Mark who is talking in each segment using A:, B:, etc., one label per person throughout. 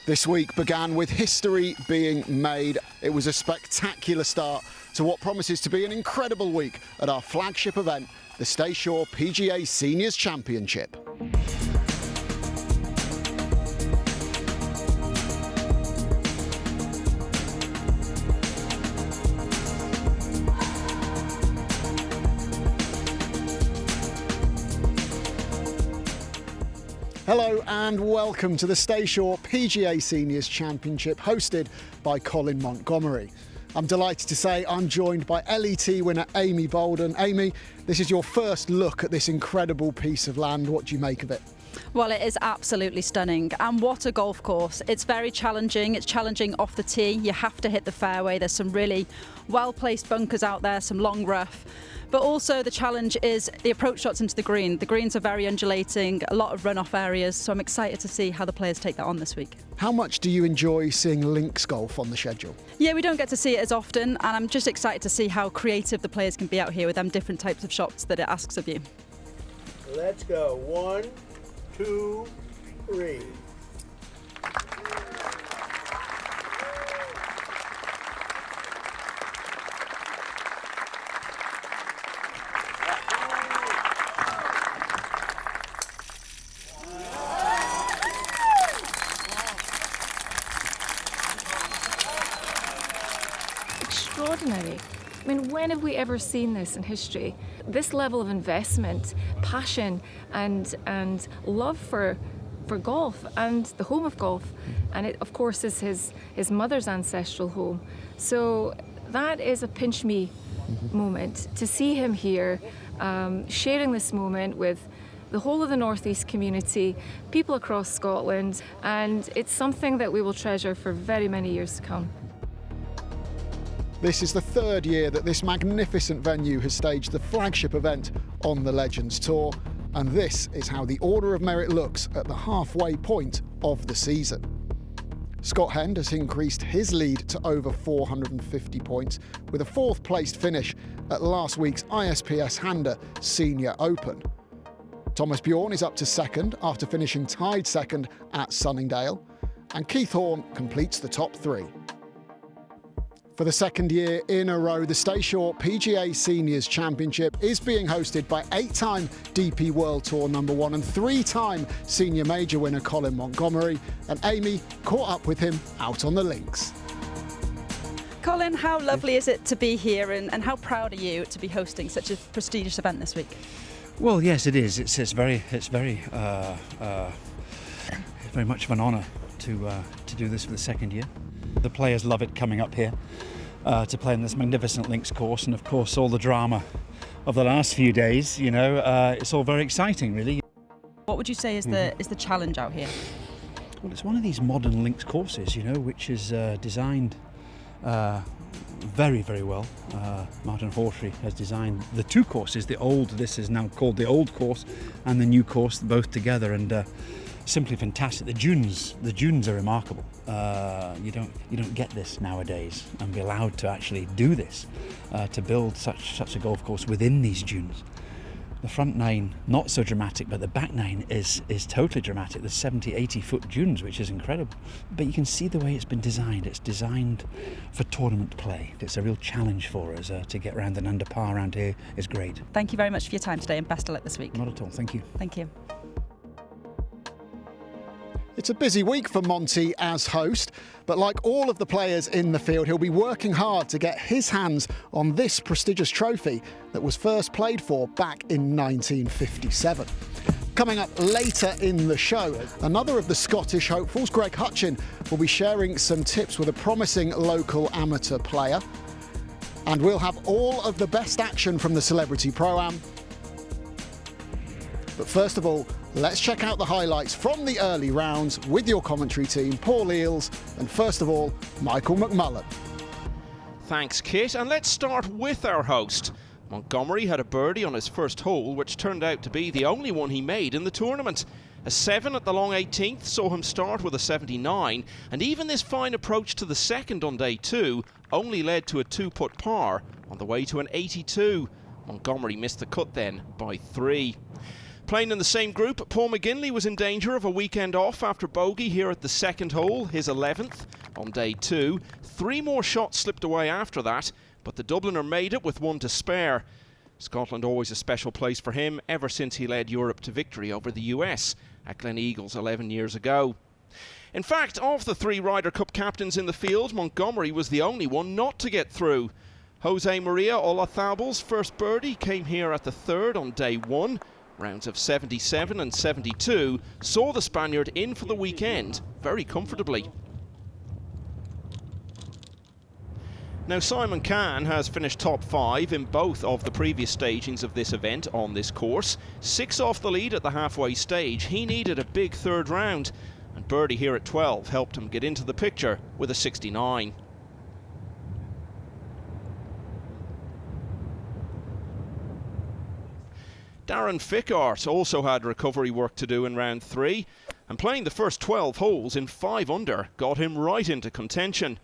A: This week began with history being made. It was a spectacular start to what promises to be an incredible week at our flagship event, the Staysure PGA Seniors Championship. Hello and welcome to the Staysure PGA Seniors Championship, hosted by Colin Montgomery. I'm delighted to say I'm joined by LET winner Amy Bolden. Amy, this is your first look at this incredible piece of land. What do you make of it?
B: Well, it is absolutely stunning, and what a golf course. It's very challenging. It's challenging off the tee. You have to hit the fairway. There's some really well-placed bunkers out there, some long rough. But also the challenge is the approach shots into the green. The greens are very undulating, a lot of runoff areas, so I'm excited to see how the players take that on this week.
A: How much do you enjoy seeing links golf on the schedule?
B: Yeah, we don't get to see it as often, and I'm just excited to see how creative the players can be out here with them different types of shots that it asks of you.
C: Let's go. 1, 2, 3.
D: Extraordinary. I mean, when have we ever seen this in history? This level of investment, passion and love for golf and the home of golf. And it, of course, is his mother's ancestral home. So that is a pinch me moment. To see him here, sharing this moment with the whole of the Northeast community, people across Scotland, and it's something that we will treasure for very many years to come.
A: This is the third year that this magnificent venue has staged the flagship event on the Legends Tour, and this is how the order of merit looks at the halfway point of the season. Scott Hend has increased his lead to over 450 points with a fourth-placed finish at last week's ISPS Hander Senior Open. Thomas Bjorn is up to second after finishing tied second at Sunningdale, and Keith Horn completes the top three. For the second year in a row, the Staysure PGA Seniors Championship is being hosted by 8-time DP World Tour #1 and 3-time Senior Major winner Colin Montgomery, and Amy caught up with him out on the links.
B: Colin, how lovely is it to be here, and how proud are you to be hosting such a prestigious event this week?
E: Well, yes, it is. It's very much of an honour to do this for the second year. The players love it coming up here to play in this magnificent links course, and of course all the drama of the last few days. You know, it's all very exciting, really.
B: What would you say is the challenge out here?
E: Well, it's one of these modern links courses, you know, which is designed very, very well. Martin Hawtrey has designed the two courses. This is now called the old course, and the new course, both together, and simply fantastic. The dunes are remarkable. You don't get this nowadays, and be allowed to actually do this, to build such a golf course within these dunes. The front nine, not so dramatic, but the back nine is totally dramatic. There's 70-80 foot dunes, which is incredible. But you can see the way it's been designed. It's designed for tournament play. It's a real challenge for us to get around, and under par around here is great.
B: Thank you very much for your time today, and best of luck this week.
E: Not at all, thank you.
B: Thank you.
A: It's a busy week for Monty as host, but like all of the players in the field, he'll be working hard to get his hands on this prestigious trophy that was first played for back in 1957. Coming up later in the show, another of the Scottish hopefuls, Greg Hutchin, will be sharing some tips with a promising local amateur player. And we'll have all of the best action from the Celebrity Pro-Am. But first of all, let's check out the highlights from the early rounds with your commentary team, Paul Eales, and first of all, Michael McMullen.
F: Thanks, Kit, and let's start with our host. Montgomery had a birdie on his first hole, which turned out to be the only one he made in the tournament. A 7 at the long 18th saw him start with a 79, and even this fine approach to the second on day 2 only led to a 2-putt par on the way to an 82. Montgomery missed the cut then by 3. Playing in the same group, Paul McGinley was in danger of a weekend off after bogey here at the second hole, his 11th on day 2. 3 more shots slipped away after that, but the Dubliner made it with 1 to spare. Scotland always a special place for him ever since he led Europe to victory over the US at Gleneagles 11 years ago. In fact, of the 3 Ryder Cup captains in the field, Montgomery was the only one not to get through. Jose Maria Olazábal's first birdie came here at the 3rd on day 1. Rounds of 77 and 72 saw the Spaniard in for the weekend very comfortably. Now, Simon Cahn has finished top 5 in both of the previous stagings of this event on this course. 6 off the lead at the halfway stage. He needed a big 3rd round, and birdie here at 12 helped him get into the picture with a 69. Darren Fickart also had recovery work to do in round 3, and playing the first 12 holes in 5 under got him right into contention.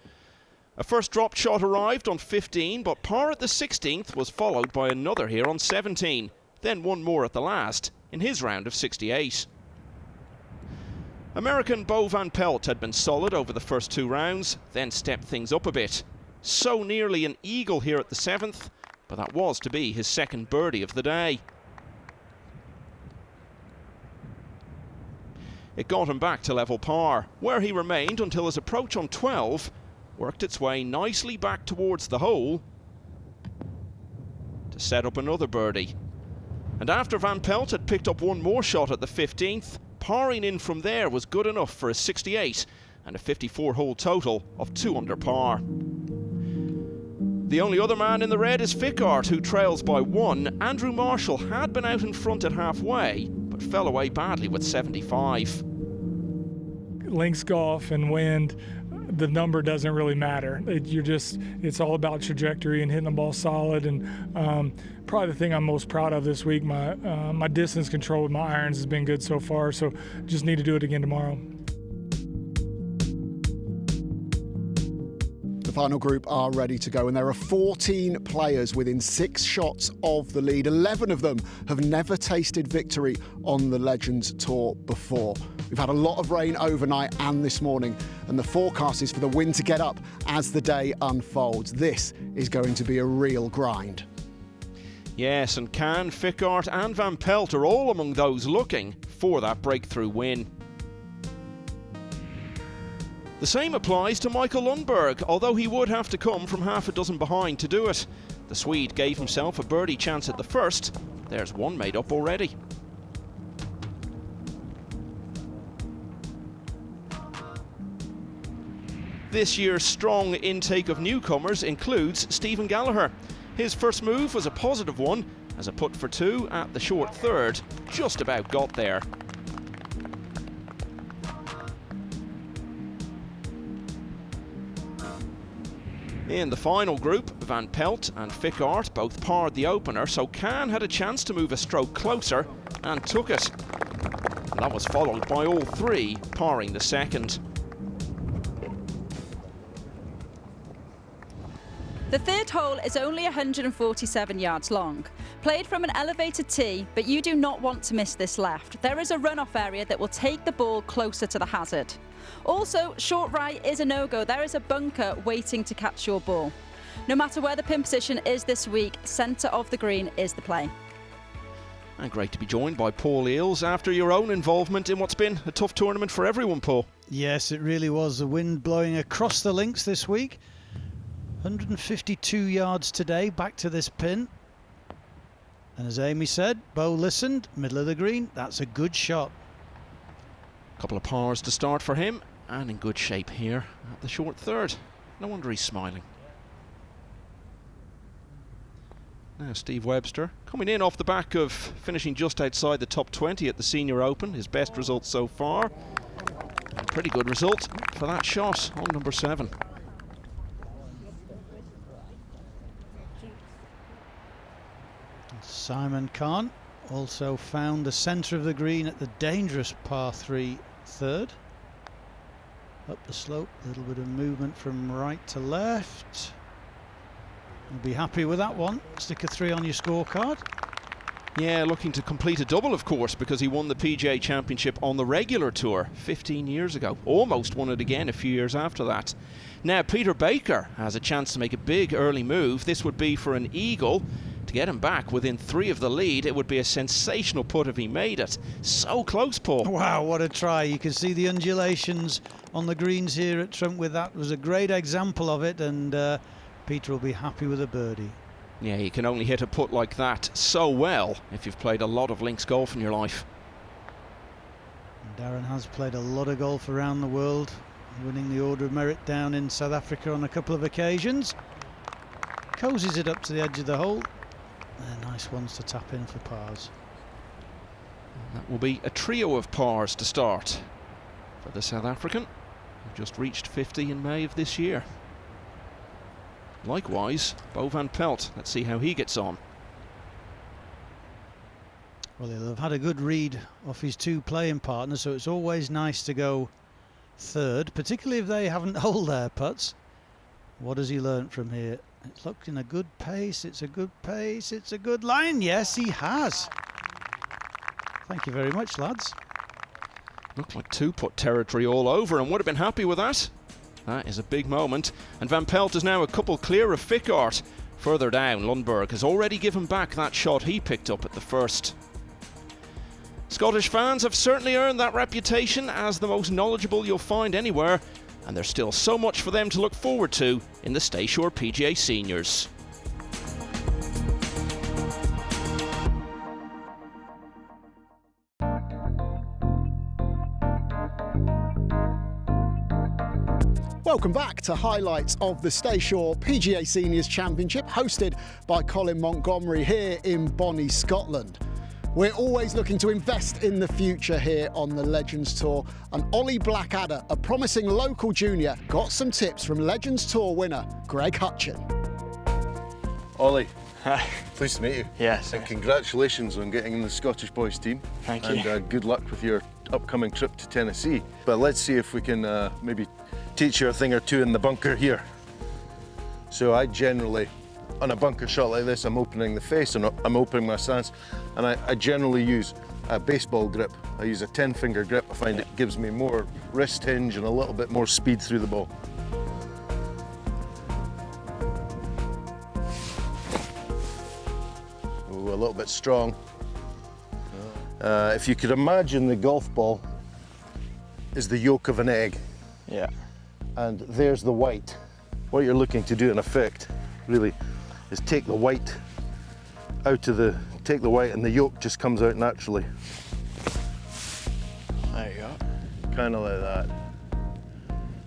F: A first drop shot arrived on 15, but par at the 16th was followed by another here on 17, then one more at the last in his round of 68. American Bo Van Pelt had been solid over the first 2 rounds, then stepped things up a bit. So nearly an eagle here at the 7th, but that was to be his 2nd birdie of the day. It got him back to level par, where he remained until his approach on 12 worked its way nicely back towards the hole to set up another birdie. And after Van Pelt had picked up 1 more shot at the 15th, parring in from there was good enough for a 68 and a 54-hole total of 2 under par. The only other man in the red is Fickart, who trails by 1. Andrew Marshall had been out in front at halfway, but fell away badly with 75.
G: Links golf and wind, the number doesn't really matter. It's all about trajectory and hitting the ball solid. And probably the thing I'm most proud of this week, my distance control with my irons has been good so far. So just need to do it again tomorrow.
A: The final group are ready to go, and there are 14 players within 6 shots of the lead. 11 of them have never tasted victory on the Legends Tour before. We've had a lot of rain overnight and this morning, and the forecast is for the wind to get up as the day unfolds. This is going to be a real grind.
F: Yes, and Cahn, Fickart and Van Pelt are all among those looking for that breakthrough win. The same applies to Michael Lundberg, although he would have to come from half a dozen behind to do it. The Swede gave himself a birdie chance at the first. There's 1 made up already. This year's strong intake of newcomers includes Stephen Gallagher. His first move was a positive one, as a putt for 2 at the short 3rd just about got there. In the final group, Van Pelt and Fickart both parred the opener, so Cahn had a chance to move a stroke closer and took it. And that was followed by all 3 parring the second.
B: The 3rd hole is only 147 yards long. Played from an elevated tee, but you do not want to miss this left. There is a runoff area that will take the ball closer to the hazard. Also, short right is a no-go. There is a bunker waiting to catch your ball. No matter where the pin position is this week, centre of the green is the play.
F: And great to be joined by Paul Eales after your own involvement in what's been a tough tournament for everyone, Paul.
H: Yes, it really was. The wind blowing across the links this week. 152 yards today, back to this pin. And as Amy said, Bo listened, middle of the green, that's a good shot.
F: Couple of pars to start for him, and in good shape here at the short 3rd. No wonder he's smiling. Now Steve Webster coming in off the back of finishing just outside the top 20 at the Senior Open, his best result so far. A pretty good result for that shot on number 7.
H: Simon Cahn also found the centre of the green at the dangerous par 3 3rd. Up the slope, a little bit of movement from right to left. You'll be happy with that one. Stick a 3 on your scorecard.
F: Yeah, looking to complete a double, of course, because he won the PGA Championship on the regular tour 15 years ago. Almost won it again a few years after that. Now, Peter Baker has a chance to make a big early move. This would be for an eagle. To get him back within 3 of the lead, it would be a sensational putt if he made it. So close, Paul.
H: Wow, what a try. You can see the undulations on the greens here at Trentwith. That was a great example of it, and Peter will be happy with a birdie.
F: Yeah, you can only hit a putt like that so well if you've played a lot of links golf in your life.
H: And Darren has played a lot of golf around the world, winning the Order of Merit down in South Africa on a couple of occasions. Cozies it up to the edge of the hole. They're nice ones to tap in for pars.
F: That will be a trio of pars to start for the South African, who just reached 50 in May of this year. Likewise, Bo Van Pelt. Let's see how he gets on.
H: Well, he'll have had a good read off his 2 playing partners, so it's always nice to go third, particularly if they haven't holed their putts. What has he learnt from here? It's looking a good pace, it's a good pace, it's a good line. Yes, he has. Thank you very much, lads.
F: Looked like 2-putt territory all over, and would have been happy with that. That is a big moment. And Van Pelt is now a couple clear of Fickart. Further down, Lundberg has already given back that shot he picked up at the first. Scottish fans have certainly earned that reputation as the most knowledgeable you'll find anywhere, and there's still so much for them to look forward to in the Staysure PGA Seniors.
A: Welcome back to highlights of the Staysure PGA Seniors Championship, hosted by Colin Montgomery here in Bonnie, Scotland. We're always looking to invest in the future here on the Legends Tour, and Ollie Blackadder, a promising local junior, got some tips from Legends Tour winner Greg Hutchin.
I: Ollie,
J: hi.
I: Pleased to meet you.
J: Yes.
I: And congratulations on getting in the Scottish boys team.
J: Thank you.
I: And good luck with your upcoming trip to Tennessee. But let's see if we can maybe teach you a thing or two in the bunker here. So I generally, on a bunker shot like this, I'm opening the face and I'm opening my stance, and I generally use a baseball grip. I use a 10-finger grip. I find it gives me more wrist hinge and a little bit more speed through the ball. Ooh, a little bit strong. If you could imagine the golf ball is the yolk of an egg.
J: Yeah.
I: And there's the white. What you're looking to do in effect, really, is take the white out of the, take the white and the yolk just comes out naturally.
J: There you go.
I: Kind of like that.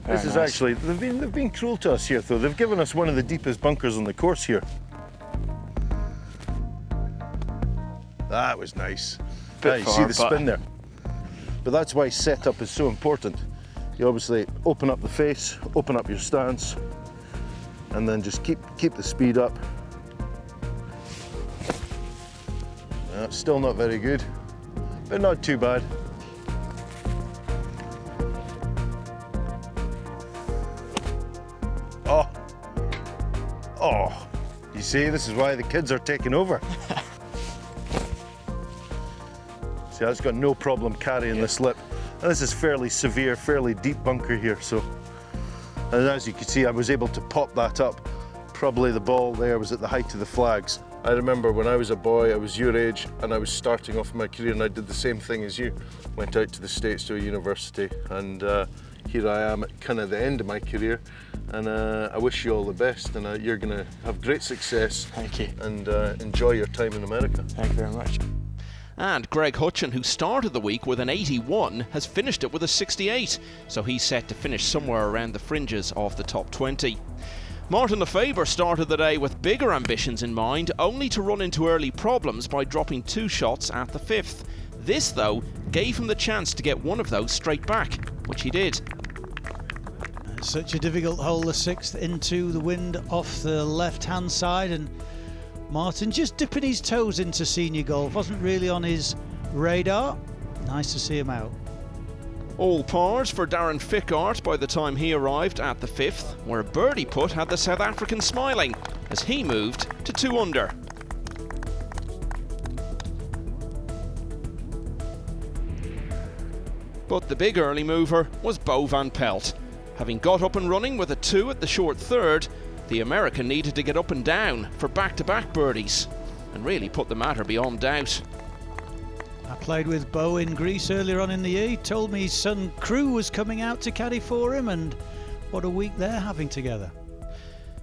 J: Very
I: This is
J: nice.
I: actually, they've been cruel to us here though. They've given us one of the deepest bunkers on the course here. That was nice.
J: Bit
I: You
J: far,
I: see the
J: but-
I: spin there. But that's why setup is so important. You obviously open up the face, open up your stance, and then just keep the speed up. Still not very good, but not too bad. Oh, you see, this is why the kids are taking over. See, that's got no problem carrying the slip. And this is fairly severe, fairly deep bunker here, so. And as you can see, I was able to pop that up. Probably the ball there was at the height of the flags. I remember when I was a boy, I was your age, and I was starting off my career, and I did the same thing as you. Went out to the States to a university, and here I am at kind of the end of my career, and I wish you all the best, and you're going to have great success.
J: Thank you.
I: And enjoy your time in America.
J: Thank you very much.
F: And Greg Hutchin, who started the week with an 81, has finished it with a 68, so he's set to finish somewhere around the fringes of the top 20. Martin Lefebvre started the day with bigger ambitions in mind, only to run into early problems by dropping 2 shots at the 5th. This, though, gave him the chance to get one of those straight back, which he did.
H: Such a difficult hole, the 6th, into the wind off the left-hand side, and Martin just dipping his toes into senior golf. Wasn't really on his radar. Nice to see him out.
F: All pars for Darren Fickart by the time he arrived at the 5th, where a birdie putt had the South African smiling as he moved to 2 under. But the big early mover was Bo Van Pelt. Having got up and running with a 2 at the short third, the American needed to get up and down for back-to-back birdies and really put the matter beyond doubt.
H: I played with Bo in Greece earlier on in the year. He told me his son Crew was coming out to caddy for him, and what a week they're having together.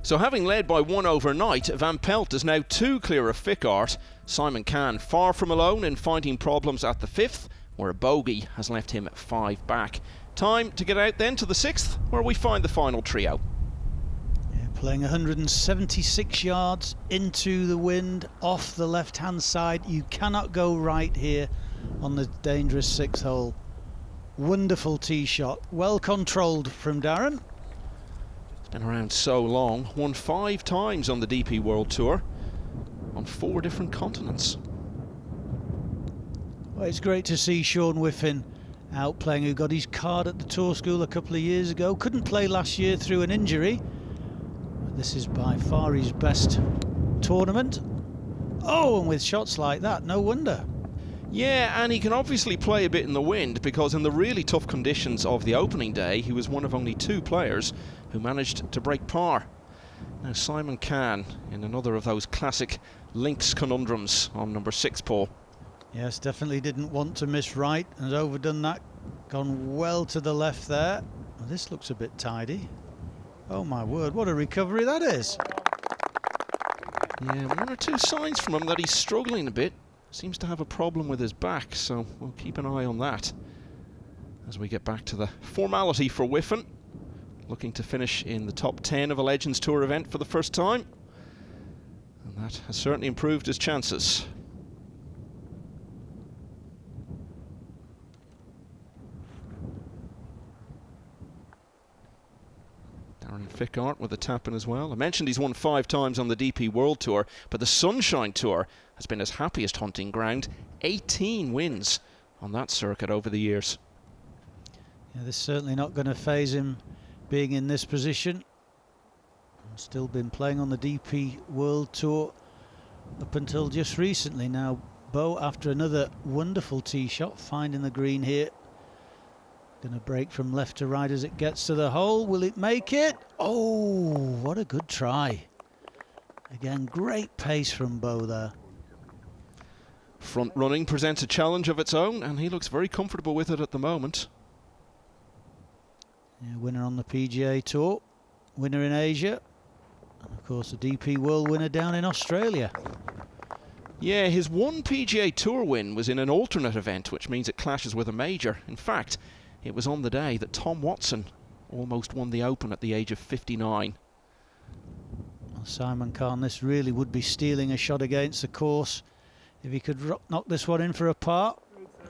F: So having led by 1 overnight, Van Pelt is now 2 clear of Fickart. Simon Cahn far from alone in finding problems at the 5th, where a bogey has left him 5 back. Time to get out then to the 6th, where we find the final trio.
H: Yeah, playing 176 yards into the wind off the left-hand side. You cannot go right here on the dangerous 6th hole. Wonderful tee shot, well controlled from Darren.
F: Been around so long, won 5 times on the DP World Tour on 4 different continents.
H: Well, it's great to see Sean Whiffin out playing, who got his card at the Tour School a couple of years ago. Couldn't play last year through an injury, but this is by far his best tournament. Oh, and with shots like that, no wonder.
F: Yeah, and he can obviously play a bit in the wind, because in the really tough conditions of the opening day, he was one of only 2 players who managed to break par. Now Simon Cahn in another of those classic links conundrums on number 6, Paul.
H: Yes, definitely didn't want to miss right, and has overdone that. Gone well to the left there. Well, this looks a bit tidy. Oh my word, what a recovery that is.
F: Yeah, 1 or 2 signs from him that he's struggling a bit. Seems to have a problem with his back, so we'll keep an eye on that as we get back to the formality for Whiffin, looking to finish in the top 10 of a Legends Tour event for the first time, and that has certainly improved his chances. Darren Fickart with a tap in as well. I mentioned he's won 5 times on the DP World Tour, but the Sunshine Tour has been his happiest hunting ground. 18 wins on that circuit over the years.
H: Yeah, this is certainly not going to faze him being in this position. Still been playing on the DP World Tour up until just recently. Now Bo, after another wonderful tee shot, finding the green here. Going to break from left to right as it gets to the hole. Will it make it? Oh, what a good try. Again, great pace from Bo there.
F: Front running presents a challenge of its own, and he looks very comfortable with it at the moment.
H: Yeah, winner on the PGA Tour, winner in Asia, and of course the DP World winner down in Australia.
F: Yeah, his 1 PGA Tour win was in an alternate event, which means it clashes with a major. In fact, it was on the day that Tom Watson almost won the Open at the age of 59.
H: Well, Simon Cahn, this really would be stealing a shot against the course if he could knock this one in for a par.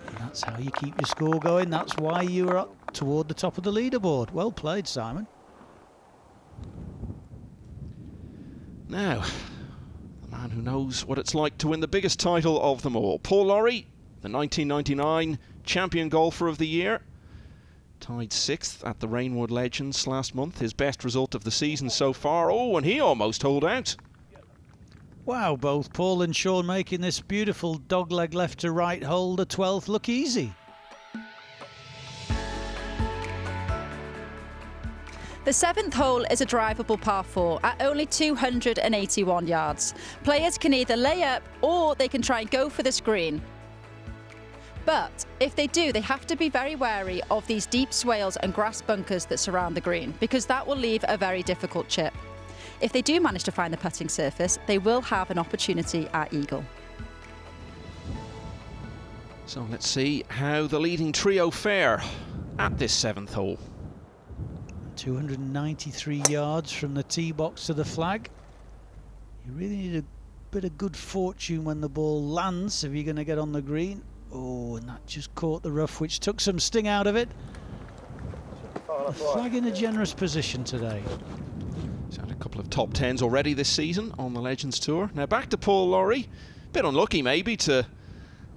H: And that's how you keep your score going. That's why you are up toward the top of the leaderboard. Well played, Simon.
F: Now, the man who knows what it's like to win the biggest title of them all. Paul Lawrie, the 1999 champion golfer of the year. Tied 6th at the Rainwood Legends last month, his best result of the season so far. Oh, and he almost holed out.
H: Wow, both Paul and Sean making this beautiful dogleg left to right hole, the 12th, look easy.
B: The 7th hole is a drivable par 4 at only 281 yards. Players can either lay up or they can try and go for this green. But if they do, they have to be very wary of these deep swales and grass bunkers that surround the green, because that will leave a very difficult chip. If they do manage to find the putting surface, they will have an opportunity at eagle.
F: So let's see how the leading trio fare at this 7th hole.
H: 293 yards from the tee box to the flag. You really need a bit of good fortune when the ball lands if you're going to get on the green. Oh, and that just caught the rough, which took some sting out of it. The flag in a generous position today.
F: He's had a couple of top 10s already this season on the Legends Tour. Now back to Paul Lawrie. Bit unlucky maybe to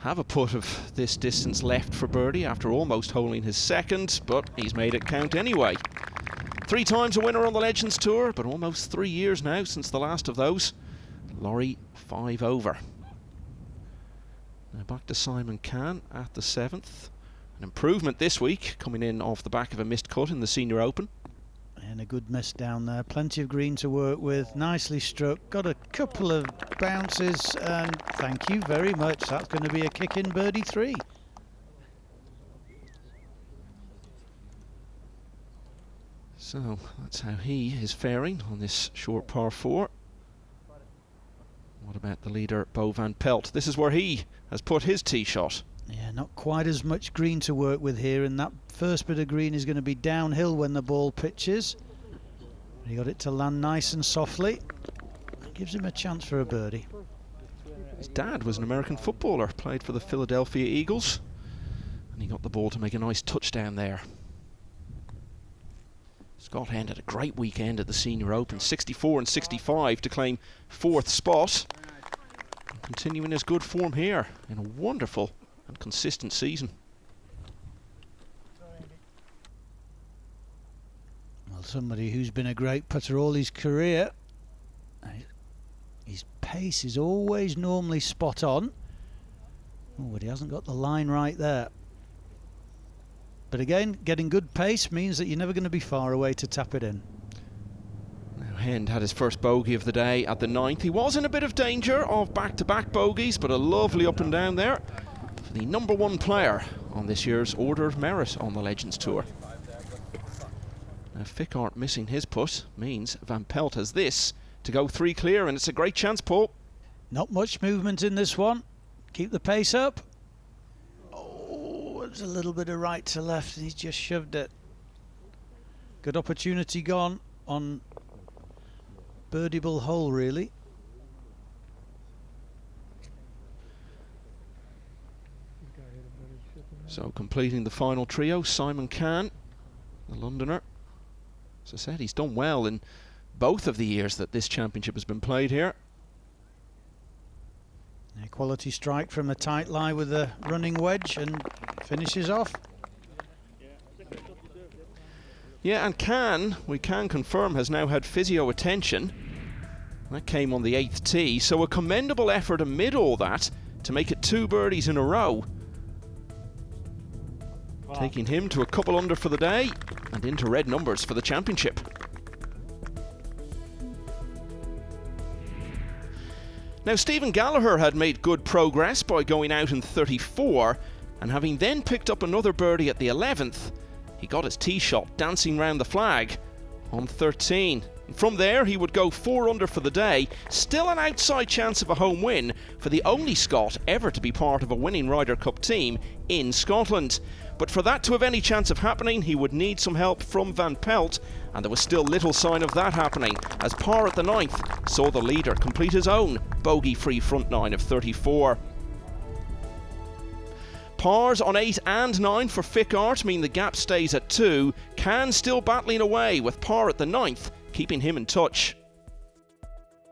F: have a putt of this distance left for birdie after almost holing his 2nd, but he's made it count anyway. 3 times a winner on the Legends Tour, but almost 3 years now since the last of those. Lawrie 5 over. Now back to Simon Cahn at the 7th. An improvement this week, coming in off the back of a missed cut in the Senior Open.
H: And a good miss down there. Plenty of green to work with. Nicely struck. Got a couple of bounces, and thank you very much. That's going to be a kick-in birdie 3.
F: So that's how he is faring on this short par 4. What about the leader, Van Pelt? This is where he has put his tee shot.
H: Yeah, not quite as much green to work with here, and that first bit of green is going to be downhill when the ball pitches. He got it to land nice and softly. It gives him a chance for a birdie.
F: His dad was an American footballer, played for the Philadelphia Eagles, and he got the ball to make a nice touchdown there. Scott Hend had a great weekend at the Senior Open, 64 and 65 to claim 4th spot. And continuing his good form here in a wonderful and consistent season.
H: Well, somebody who's been a great putter all his career. His pace is always normally spot on. Oh, but he hasn't got the line right there. But again, getting good pace means that you're never going to be far away to tap it in.
F: Now Hend had his first bogey of the day at the 9th. He was in a bit of danger of back-to-back bogeys, but a lovely up and down there for the #1 player on this year's Order of Merit on the Legends Tour. Now Fickart missing his putt means Van Pelt has this to go 3 clear, and it's a great chance, Paul.
H: Not much movement in this one. Keep the pace up. There's a little bit of right to left, and he's just shoved it. Good opportunity gone on birdieable hole, really.
F: So completing the final trio, Simon Can, the Londoner. As I said, he's done well in both of the years that this championship has been played here.
H: A quality strike from a tight lie with a running wedge and finishes off.
F: Yeah, and Can, we can confirm, has now had physio attention. That came on the 8th tee, so a commendable effort amid all that to make it 2 birdies in a row. Wow. Taking him to a couple under for the day and into red numbers for the championship. Now, Stephen Gallagher had made good progress by going out in 34, and having then picked up another birdie at the 11th, he got his tee shot dancing round the flag on 13. And from there, he would go 4 under for the day, still an outside chance of a home win for the only Scot ever to be part of a winning Ryder Cup team in Scotland. But for that to have any chance of happening, he would need some help from Van Pelt, and there was still little sign of that happening, as par at the 9th saw the leader complete his own bogey-free front 9 of 34. Pars on 8 and 9 for Fickart mean the gap stays at 2. Can still battling away with par at the 9th, keeping him in touch.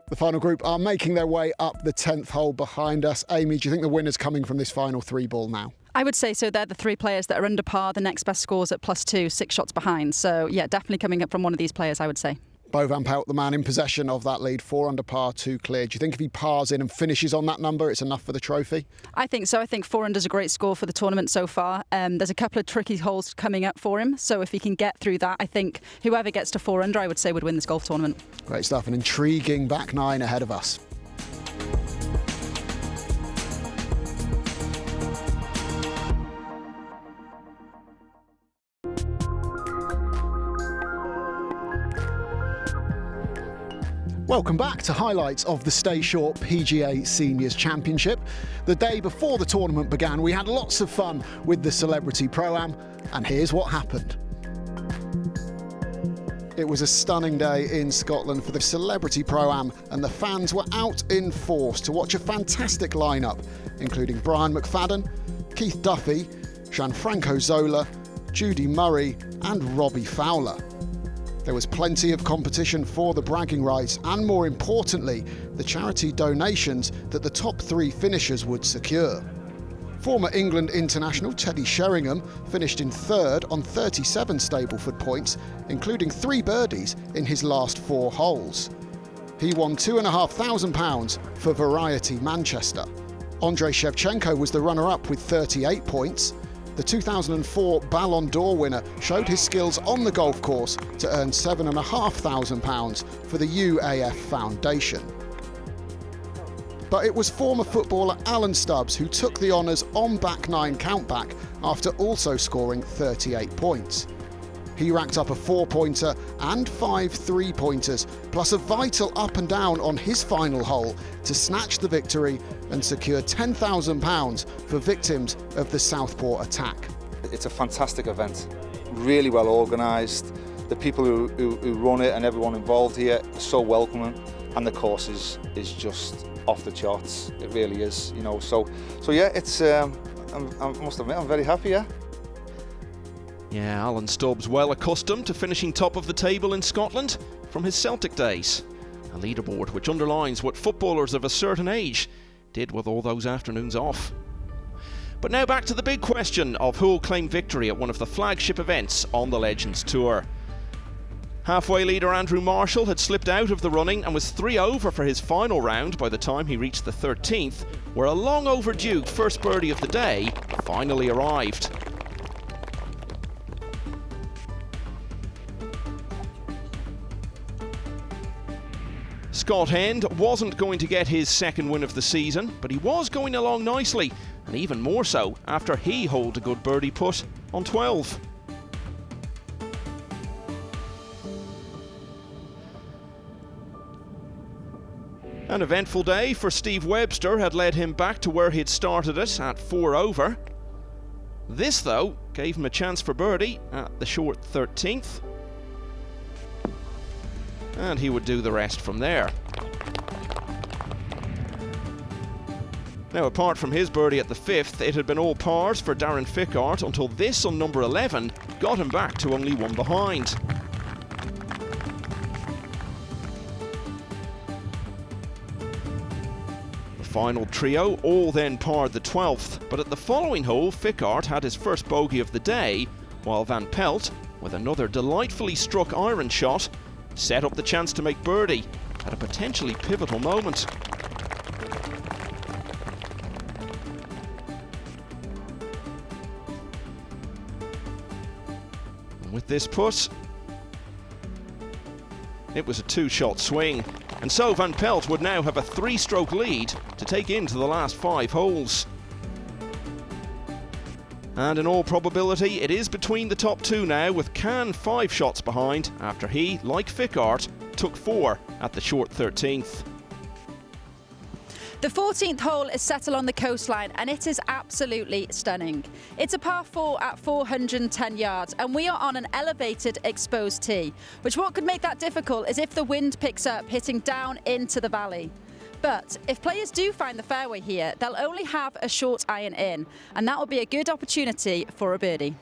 A: The final group are making their way up the 10th hole behind us. Amy, do you think the winner's coming from this final 3 ball now?
B: I would say so. They're the 3 players that are under par. The next best scores at +2, 6 shots behind. So, yeah, definitely coming up from one of these players, I would say.
A: Van Pelt, the man in possession of that lead, 4 under par, 2 clear. Do you think if he pars in and finishes on that number, it's enough for the trophy? I
B: think so. I think 4 under is a great score for the tournament so far. There's a couple of tricky holes coming up for him. So if he can get through that, I think whoever gets to 4 under, I would say, would win this golf tournament.
A: Great stuff. An intriguing back 9 ahead of us. Welcome back to highlights of the Staysure PGA Seniors Championship. The day before the tournament began, we had lots of fun with the Celebrity Pro-Am, and here's what happened. It was a stunning day in Scotland for the Celebrity Pro-Am, and the fans were out in force to watch a fantastic lineup, including Brian McFadden, Keith Duffy, Gianfranco Zola, Judy Murray and Robbie Fowler. There was plenty of competition for the bragging rights and, more importantly, the charity donations that the top 3 finishers would secure. Former England international Teddy Sheringham finished in 3rd on 37 Stableford points, including 3 birdies in his last 4 holes. He won £2,500 for Variety Manchester. Andrei Shevchenko was the runner-up with 38 points. The the 2004 Ballon d'Or winner showed his skills on the golf course to earn £7,500 for the UAF Foundation. But it was former footballer Alan Stubbs who took the honours on back nine countback after also scoring 38 points. He racked up a 4-pointer and 5 3-pointers, plus a vital up and down on his final hole to snatch the victory and secure £10,000 for victims of the Southport attack.
K: It's a fantastic event, really well organised. The people who run it and everyone involved here are so welcoming, and the course is just off the charts. It really is, you know. So yeah, it's. I must admit, I'm very happy.
F: Yeah, Alan Stubbs well accustomed to finishing top of the table in Scotland from his Celtic days. A leaderboard which underlines what footballers of a certain age did with all those afternoons off. But now back to the big question of who will claim victory at one of the flagship events on the Legends Tour. Halfway leader Andrew Marshall had slipped out of the running and was 3 over for his final round by the time he reached the 13th, where a long overdue first birdie of the day finally arrived. Scott Hend wasn't going to get his second win of the season, but he was going along nicely, and even more so after he holed a good birdie putt on 12. An eventful day for Steve Webster had led him back to where he'd started it at 4 over. This, though, gave him a chance for birdie at the short 13th. And he would do the rest from there. Now, apart from his birdie at the 5th, it had been all pars for Darren Fickart until this on number 11 got him back to only 1 behind. The final trio all then parred the 12th, but at the following hole, Fickart had his first bogey of the day, while Van Pelt, with another delightfully struck iron shot, set up the chance to make birdie at a potentially pivotal moment. And with this putt, it was a 2-shot swing, and so Van Pelt would now have a 3-stroke lead to take into the last 5 holes. And in all probability, it is between the top 2 now, with Can 5 shots behind after he, like Fickart, took 4 at the short 13th.
B: The 14th hole is set along the coastline and it is absolutely stunning. It's a par 4 at 410 yards and we are on an elevated exposed tee, which what could make that difficult is if the wind picks up, hitting down into the valley. But if players do find the fairway here, they'll only have a short iron in, and that will be a good opportunity for a birdie.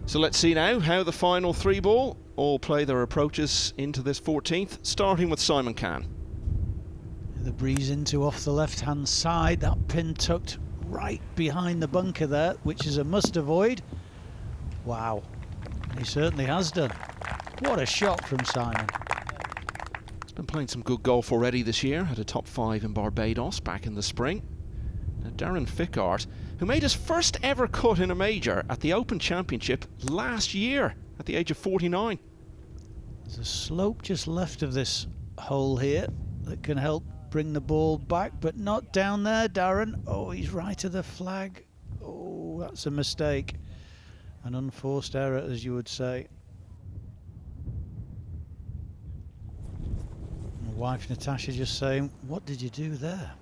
F: So let's see now how the final 3 ball all play their approaches into this 14th, starting with Simon Can.
H: The breeze into off the left-hand side, that pin tucked right behind the bunker there, which is a must avoid. Wow, he certainly has done. What a shot from Simon.
F: Been playing some good golf already this year, had a top 5 in Barbados back in the spring. Now Darren Fickart, who made his first ever cut in a major at the Open Championship last year at the age of 49.
H: There's a slope just left of this hole here that can help bring the ball back, but not down there, Darren. Oh, he's right of the flag. Oh, that's a mistake. An unforced error, as you would say. Wife Natasha just saying, what did you do there?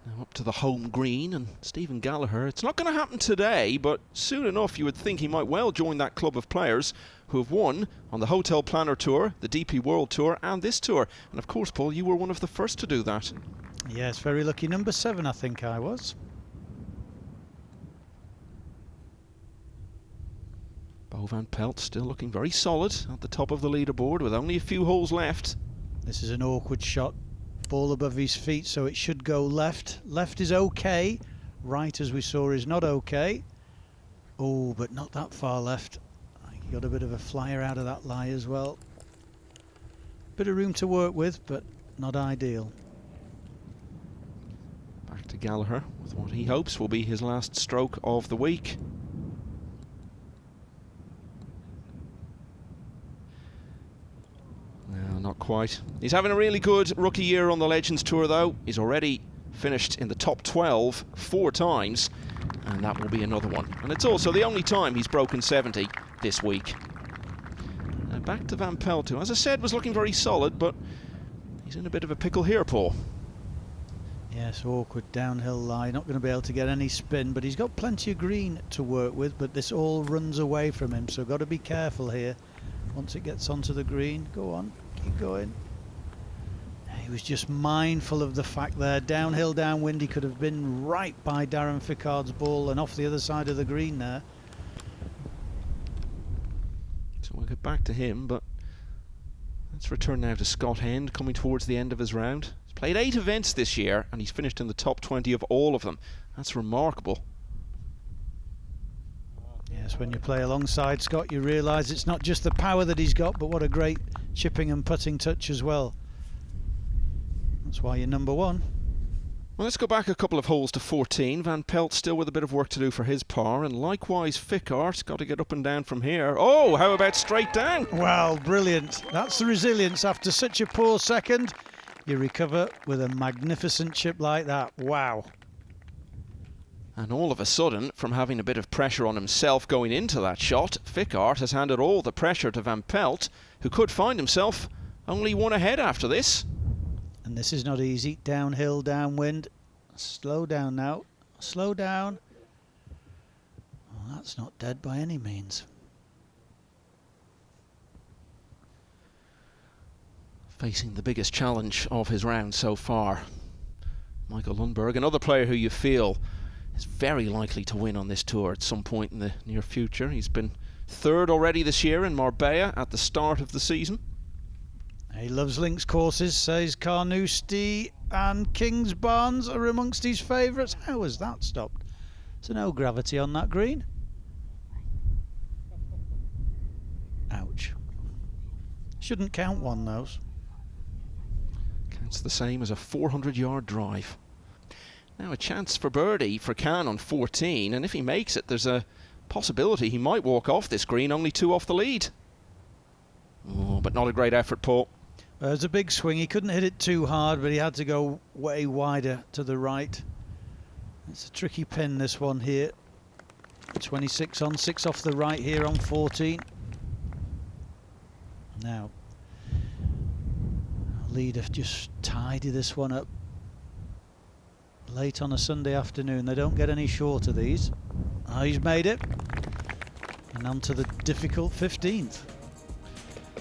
F: Now up to the home green, and Stephen Gallagher, it's not going to happen today, but soon enough you would think he might well join that club of players who have won on the Hotel Planner Tour, the DP World Tour and this tour. And of course, Paul, you were one of the first to do that.
H: Yes, very lucky. Number 7 I think I was.
F: Bo Van Pelt still looking very solid at the top of the leaderboard with only a few holes left.
H: This is an awkward shot. Ball above his feet, so it should go left. Left is okay. Right, as we saw, is not okay. Oh, but not that far left. He got a bit of a flyer out of that lie as well. Bit of room to work with, but not ideal.
F: Back to Gallagher with what he hopes will be his last stroke of the week. No, not quite. He's having a really good rookie year on the Legends Tour though. He's already finished in the top 12 4 times, and that will be another one. And it's also the only time he's broken 70 this week. Now back to Van Pelt, who, as I said, was looking very solid, but he's in a bit of a pickle here, Paul.
H: Yes, awkward downhill lie, not going to be able to get any spin, but he's got plenty of green to work with, but this all runs away from him, so got to be careful here. Once it gets onto the green, go on, keep going. He was just mindful of the fact there, downhill, downwind, he could have been right by Darren Fickart's ball and off the other side of the green there.
F: So we'll get back to him, but let's return now to Scott Hend, coming towards the end of his round. He's played 8 events this year, and he's finished in the top 20 of all of them. That's remarkable.
H: Yes, when you play alongside Scott, you realise it's not just the power that he's got, but what a great chipping and putting touch as well. That's why you're number 1.
F: Well, let's go back a couple of holes to 14. Van Pelt still with a bit of work to do for his par, and likewise Fickart's got to get up and down from here. Oh, how about straight down?
H: Well, brilliant. That's the resilience. After such a poor second, you recover with a magnificent chip like that. Wow.
F: And all of a sudden, from having a bit of pressure on himself going into that shot, Fickart has handed all the pressure to Van Pelt, who could find himself only 1 ahead after this.
H: And this is not easy. Downhill, downwind. Slow down now. Slow down. Well, that's not dead by any means.
F: Facing the biggest challenge of his round so far. Michael Lundberg, another player who you feel is very likely to win on this tour at some point in the near future. He's been 3rd already this year in Marbella at the start of the season.
H: He loves links courses, says Carnoustie and Kingsbarns are amongst his favourites. How has that stopped? So no gravity on that green. Ouch. Shouldn't count one, those.
F: Counts the same as a 400-yard drive. Now a chance for birdie for Can on 14, and if he makes it, there's a possibility he might walk off this green, only 2 off the lead. Oh, but not a great effort, Paul.
H: It was a big swing. He couldn't hit it too hard, but he had to go way wider to the right. It's a tricky pin, this one here. 26 on, 6 off the right here on 14. Now, leader just tidy this one up. Late on a Sunday afternoon, they don't get any shorter, these. Oh, he's made it. And on to the difficult 15th.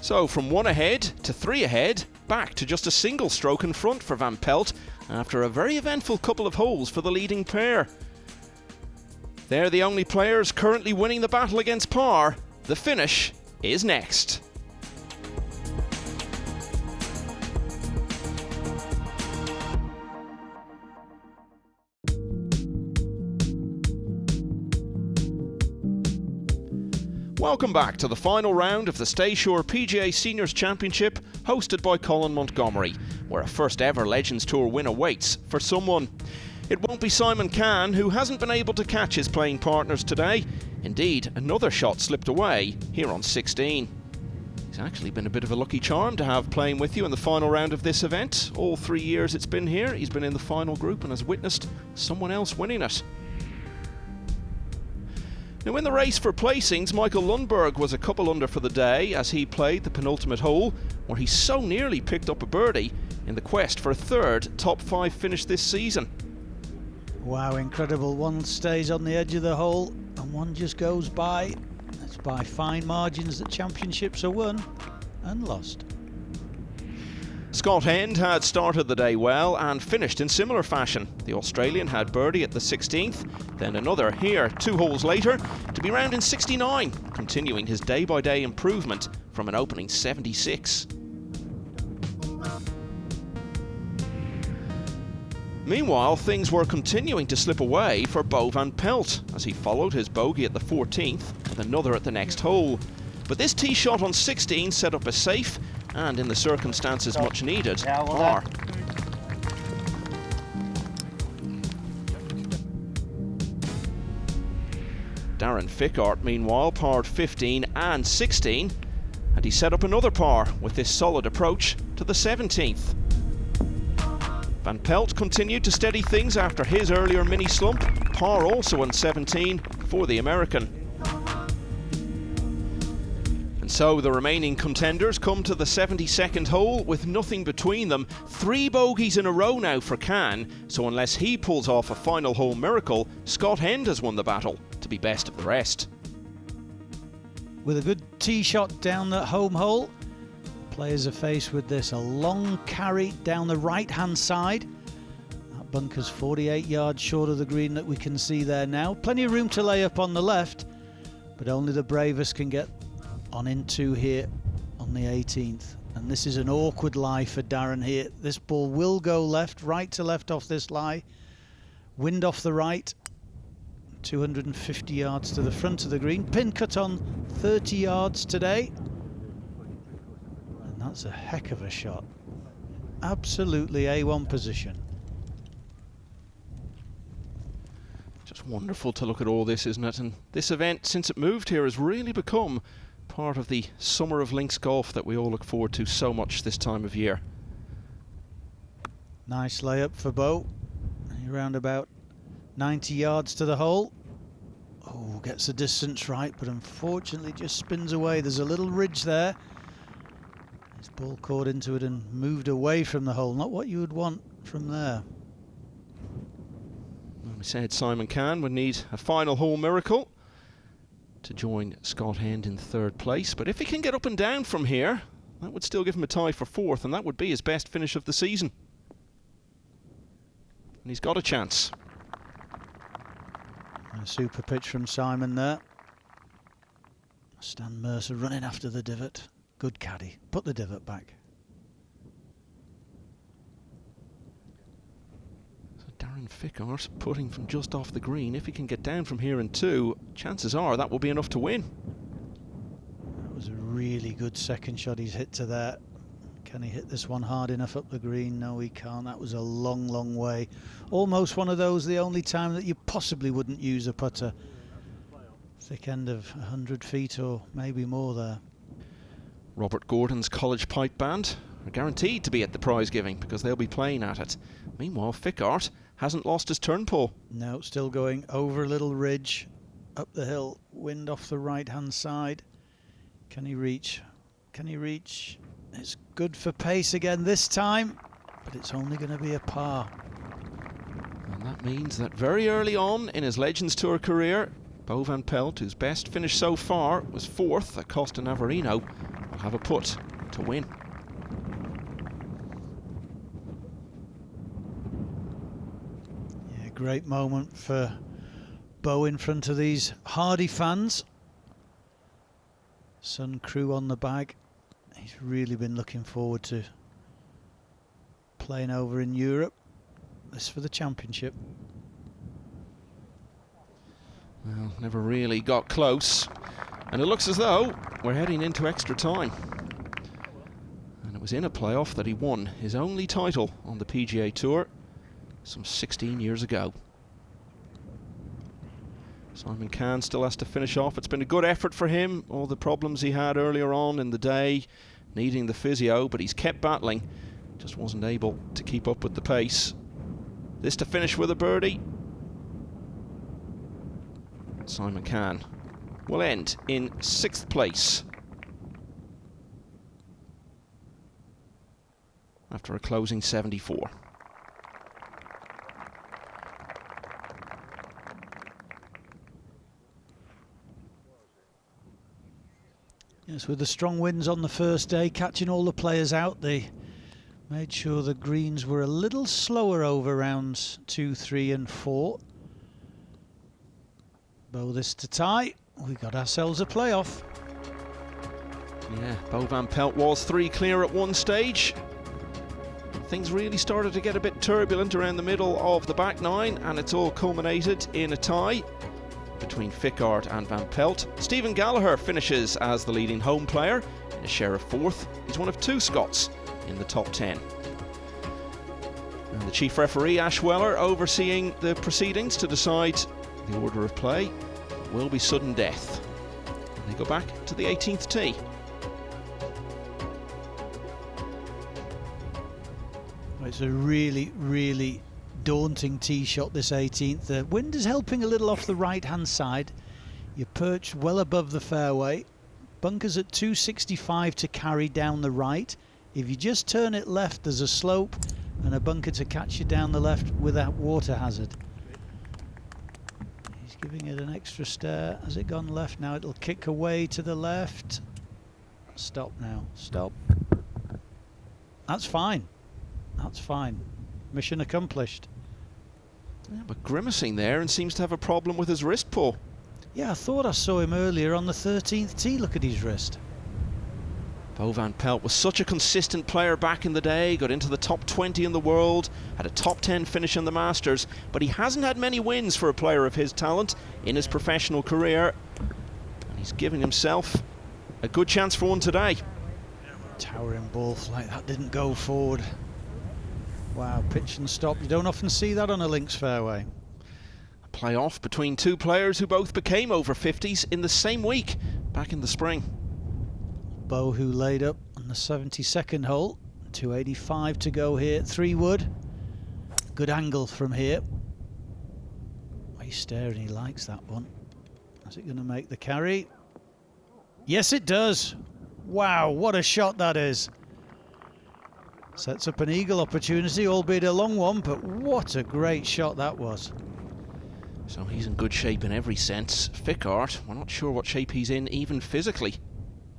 F: So from 1 ahead to 3 ahead, back to just a single stroke in front for Van Pelt after a very eventful couple of holes for the leading pair. They're the only players currently winning the battle against par. The finish is next. Welcome back to the final round of the Staysure PGA Seniors Championship, hosted by Colin Montgomery, where a first ever Legends Tour win awaits for someone. It won't be Simon Can, who hasn't been able to catch his playing partners today. Indeed, another shot slipped away here on 16. He's actually been a bit of a lucky charm to have playing with you in the final round of this event. All 3 years it's been here, he's been in the final group and has witnessed someone else winning it. Now in the race for placings, Michael Lundberg was a couple under for the day as he played the penultimate hole, where he so nearly picked up a birdie in the quest for a 3rd top 5 finish this season.
H: Wow, incredible. One stays on the edge of the hole and one just goes by. It's by fine margins that championships are won and lost.
F: Scott Hend had started the day well and finished in similar fashion. The Australian had birdie at the 16th, then another here 2 holes later to be round in 69, continuing his day-by-day improvement from an opening 76. Meanwhile, things were continuing to slip away for Bo Van Pelt as he followed his bogey at the 14th with another at the next hole. But this tee shot on 16 set up a safe and, in the circumstances, much needed par. Darren Fickart, meanwhile, parred 15 and 16, and he set up another par with this solid approach to the 17th. Van Pelt continued to steady things after his earlier mini slump, par also on 17 for the American. And so the remaining contenders come to the 72nd hole with nothing between them. 3 bogeys in a row now for Can, so unless he pulls off a final hole miracle, Scott Hend has won the battle to be best of the rest.
H: With a good tee shot down the home hole, players are faced with this, a long carry down the right-hand side. That bunker's 48 yards short of the green that we can see there now. Plenty of room to lay up on the left, but only the bravest can get on into here on the 18th. And this is an awkward lie for Darren here. This ball will go left, right to left off this lie. Wind off the right, 250 yards to the front of the green. Pin cut on 30 yards today. And that's a heck of a shot. Absolutely A1 position.
F: Just wonderful to look at all this, isn't it? And this event, since it moved here, has really become part of the summer of links golf that we all look forward to so much this time of year.
H: Nice layup for Bo. Around about 90 yards to the hole. Oh, gets the distance right, but unfortunately just spins away. There's a little ridge there. His ball caught into it and moved away from the hole. Not what you would want from there.
F: Well, we said Simon Can would need a final hole miracle to join Scott Hend in 3rd place, but if he can get up and down from here, that would still give him a tie for 4th, and that would be his best finish of the season. And he's got a chance.
H: A super pitch from Simon there. Stan Mercer running after the divot. Good caddy. Put the divot back.
F: Darren Fickart putting from just off the green. If he can get down from here in 2, chances are that will be enough to win.
H: That was a really good second shot he's hit to that. Can he hit this one hard enough up the green? No, he can't. That was a long, long way. Almost one of those, the only time that you possibly wouldn't use a putter. Thick end of 100 feet or maybe more there.
F: Robert Gordon's College Pipe Band are guaranteed to be at the prize giving because they'll be playing at it. Meanwhile, Fickart hasn't lost his turn pull.
H: No, still going over a little ridge, up the hill, wind off the right-hand side. Can he reach? Can he reach? It's good for pace again this time, but it's only going to be a par.
F: And that means that very early on in his Legends Tour career, Bo Van Pelt, whose best finish so far was 4th at Costa Navarino, will have a putt to win.
H: Yeah, great moment for Bo in front of these hardy fans. Sun crew on the bag. He's really been looking forward to playing over in Europe. This for the championship.
F: Well, never really got close. And it looks as though we're heading into extra time. And it was in a playoff that he won his only title on the PGA Tour some 16 years ago. Simon Can still has to finish off. It's been a good effort for him. All the problems he had earlier on in the day, needing the physio, but he's kept battling. Just wasn't able to keep up with the pace. This to finish with a birdie. Simon Can will end in 6th place after a closing 74.
H: Yes, with the strong winds on the first day, catching all the players out, they made sure the greens were a little slower over rounds 2, 3 and 4. Bo this to tie. We got ourselves a playoff.
F: Yeah, Bo Van Pelt was 3 clear at one stage. Things really started to get a bit turbulent around the middle of the back 9, and it's all culminated in a tie between Fickart and Van Pelt. Stephen Gallagher finishes as the leading home player in a share of 4th. He's one of 2 Scots in the top 10. And the chief referee, Ash Weller, overseeing the proceedings to decide the order of play, will be sudden death. They go back to the 18th tee.
H: It's a really, really daunting tee shot, this 18th. The wind is helping a little off the right-hand side. You're perched well above the fairway. Bunkers at 265 to carry down the right. If you just turn it left, there's a slope and a bunker to catch you down the left without water hazard. He's giving it an extra stare. Has it gone left now? It'll kick away to the left. Stop now. Stop. That's fine. That's fine. Mission accomplished.
F: Yeah, but grimacing there and seems to have a problem with his wrist, Paul.
H: Yeah, I thought I saw him earlier on the 13th tee. Look at his wrist.
F: Bo Van Pelt was such a consistent player back in the day, got into the top 20 in the world, had a top 10 finish in the Masters, but he hasn't had many wins for a player of his talent in his professional career. And he's giving himself a good chance for one today.
H: Towering ball flight, that didn't go forward. Wow, pitch and stop. You don't often see that on a links fairway.
F: A play-off between two players who both became over 50s in the same week back in the spring.
H: Bo, who laid up on the 72nd hole, 285 to go here, 3 wood. Good angle from here. He's staring, he likes that one. Is it going to make the carry? Yes, it does. Wow, what a shot that is. Sets up an eagle opportunity, albeit a long one, but what a great shot that was.
F: So he's in good shape in every sense. Fickart, we're not sure what shape he's in, even physically.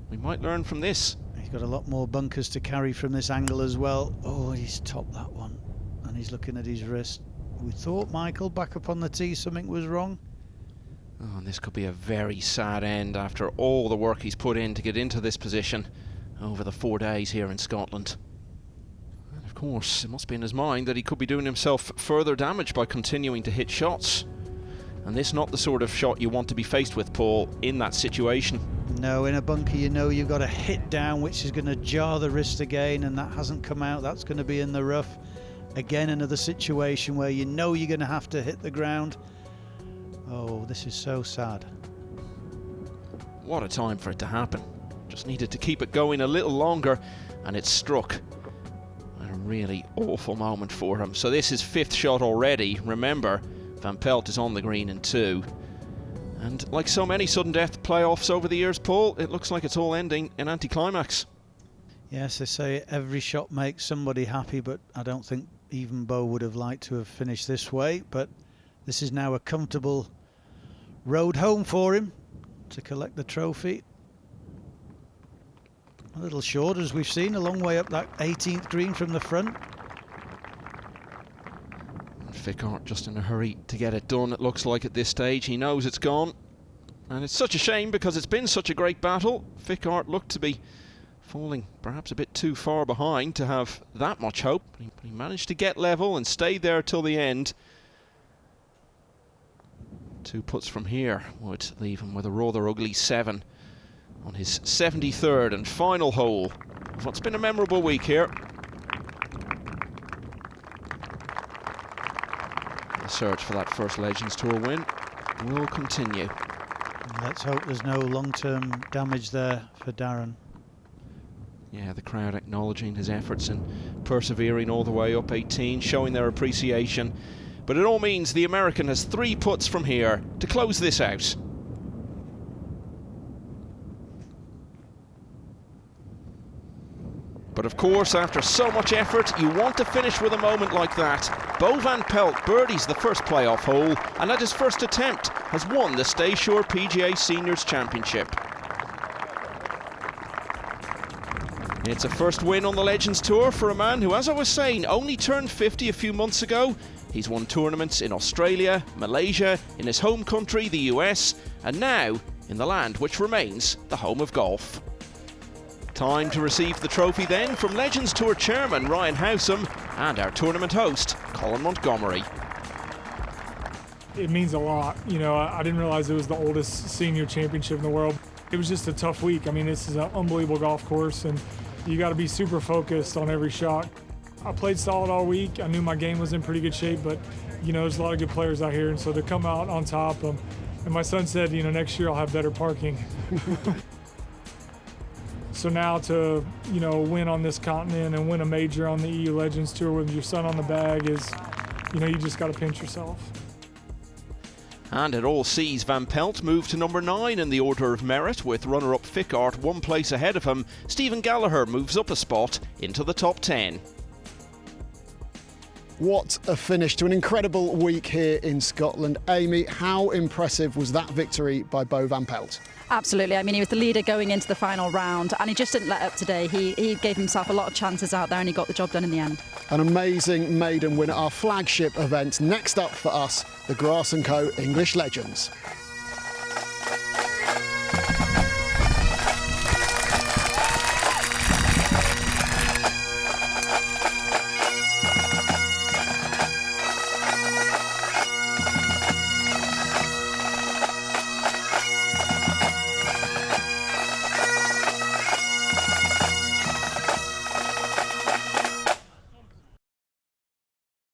F: We might learn from this.
H: He's got a lot more bunkers to carry from this angle as well. Oh, he's topped that one. And he's looking at his wrist. We thought, Michael, back up on the tee, something was wrong.
F: Oh, and this could be a very sad end after all the work he's put in to get into this position over the 4 days here in Scotland. And of course, it must be in his mind that he could be doing himself further damage by continuing to hit shots. And this not the sort of shot you want to be faced with, Paul, in that situation.
H: No, in a bunker you know you've got a hit down which is going to jar the wrist again, and that hasn't come out. That's going to be in the rough. Again, another situation where you know you're going to have to hit the ground. Oh, this is so sad.
F: What a time for it to happen. Just needed to keep it going a little longer, and it struck. A really awful moment for him. So this is 5th shot already. Remember, Van Pelt is on the green in 2. And like so many sudden death playoffs over the years, Paul, it looks like it's all ending in anticlimax.
H: Yes, they say every shot makes somebody happy, but I don't think even Bo would have liked to have finished this way. But this is now a comfortable road home for him to collect the trophy. A little short, as we've seen, a long way up that 18th green from the front.
F: Fickart just in a hurry to get it done, it looks like at this stage. He knows it's gone. And it's such a shame because it's been such a great battle. Fickart looked to be falling perhaps a bit too far behind to have that much hope. He managed to get level and stayed there till the end. 2 putts from here would leave him with a rather ugly 7 on his 73rd and final hole of what's been a memorable week here. The search for that first Legends Tour win will continue.
H: Let's hope there's no long-term damage there for Darren.
F: Yeah, the crowd acknowledging his efforts and persevering all the way up 18, showing their appreciation. But it all means the American has 3 putts from here to close this out. But of course, after so much effort, you want to finish with a moment like that. Bo Van Pelt birdies the first playoff hole, and at his first attempt has won the Staysure PGA Seniors Championship. It's a first win on the Legends Tour for a man who, as I was saying, only turned 50 a few months ago. He's won tournaments in Australia, Malaysia, in his home country, the US, and now in the land which remains the home of golf. Time to receive the trophy then from Legends Tour chairman Ryan Howsam and our tournament host, Colin Montgomery.
G: It means a lot. You know, I didn't realize it was the oldest senior championship in the world. It was just a tough week. I mean, this is an unbelievable golf course, and you got to be super focused on every shot. I played solid all week. I knew my game was in pretty good shape, but, you know, there's a lot of good players out here, and so to come out on top, And my son said, you know, next year I'll have better parking. So now to, you know, win on this continent and win a major on the EU Legends Tour with your son on the bag is, you know, you just got to pinch yourself.
F: And it all sees Van Pelt move to number 9 in the order of merit, with runner-up Fickart 1 place ahead of him. Stephen Gallagher moves up a spot into the top 10.
A: What a finish to an incredible week here in Scotland. Amy, how impressive was that victory by Bo Van Pelt?
B: Absolutely. I mean, he was the leader going into the final round, and he just didn't let up today. He gave himself a lot of chances out there, and he got the job done in the end.
A: An amazing maiden win at our flagship event. Next up for us, the Grass & Co English Legends.